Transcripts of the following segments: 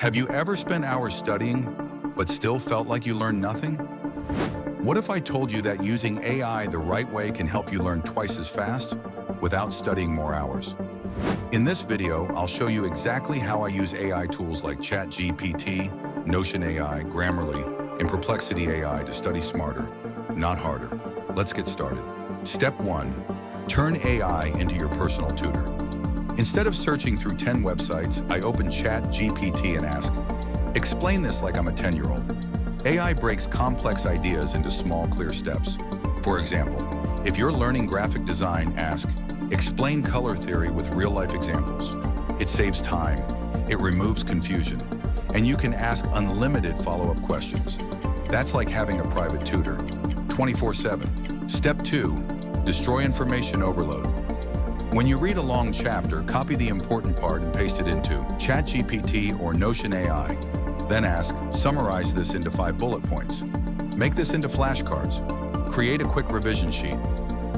Have you ever spent hours studying, but still felt like you learned nothing? What if I told you that using AI the right way can help you learn twice as fast without studying more hours? In this video, I'll show you exactly how I use AI tools like ChatGPT, Notion AI, Grammarly, and Perplexity AI to study smarter, not harder. Let's get started. Step 1. Turn AI into your personal tutor. Instead of searching through 10 websites, I open ChatGPT and ask, explain this like I'm a 10-year-old. AI breaks complex ideas into small, clear steps. For example, if you're learning graphic design, ask, explain color theory with real-life examples. It saves time, it removes confusion, and you can ask unlimited follow-up questions. That's like having a private tutor, 24/7. Step 2. Destroy information overload. When you read a long chapter, copy the important part and paste it into ChatGPT or Notion AI. Then ask, summarize this into 5 bullet points. Make this into flashcards. Create a quick revision sheet.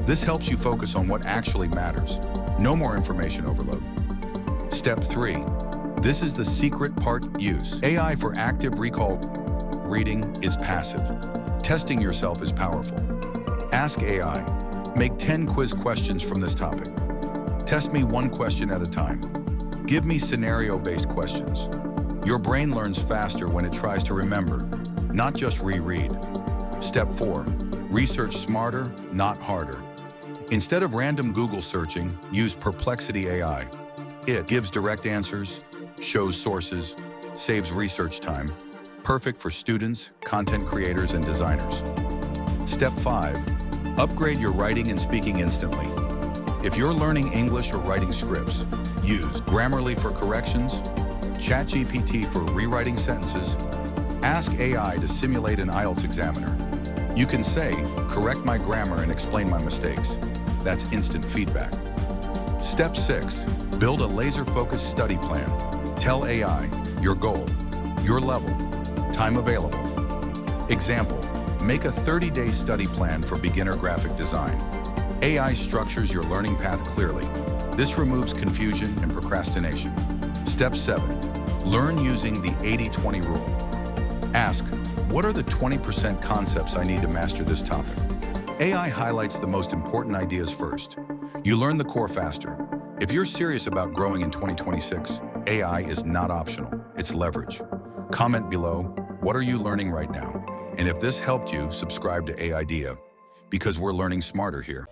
This helps you focus on what actually matters. No more information overload. Step 3. This is the secret part: use. AI for active recall. Reading is passive. Testing yourself is powerful. Ask AI, make 10 quiz questions from this topic. Test me one question at a time. Give me scenario-based questions. Your brain learns faster when it tries to remember, not just reread. Step 4. Research smarter, not harder. Instead of random Google searching, use Perplexity AI. It gives direct answers, shows sources, saves research time. Perfect for students, content creators, and designers. Step 5. Upgrade your writing and speaking instantly. If you're learning English or writing scripts, use Grammarly for corrections, ChatGPT for rewriting sentences. Ask AI to simulate an IELTS examiner. You can say, correct my grammar and explain my mistakes. That's instant feedback. Step 6. Build a laser-focused study plan. Tell AI your goal, your level, time available. Example, make a 30-day study plan for beginner graphic design. AI structures your learning path clearly. This removes confusion and procrastination. Step 7. Learn using the 80-20 rule. Ask, what are the 20% concepts I need to master this topic? AI highlights the most important ideas first. You learn the core faster. If you're serious about growing in 2026, AI is not optional, it's leverage. Comment below, what are you learning right now? And if this helped you, subscribe to AIdea, because we're learning smarter here.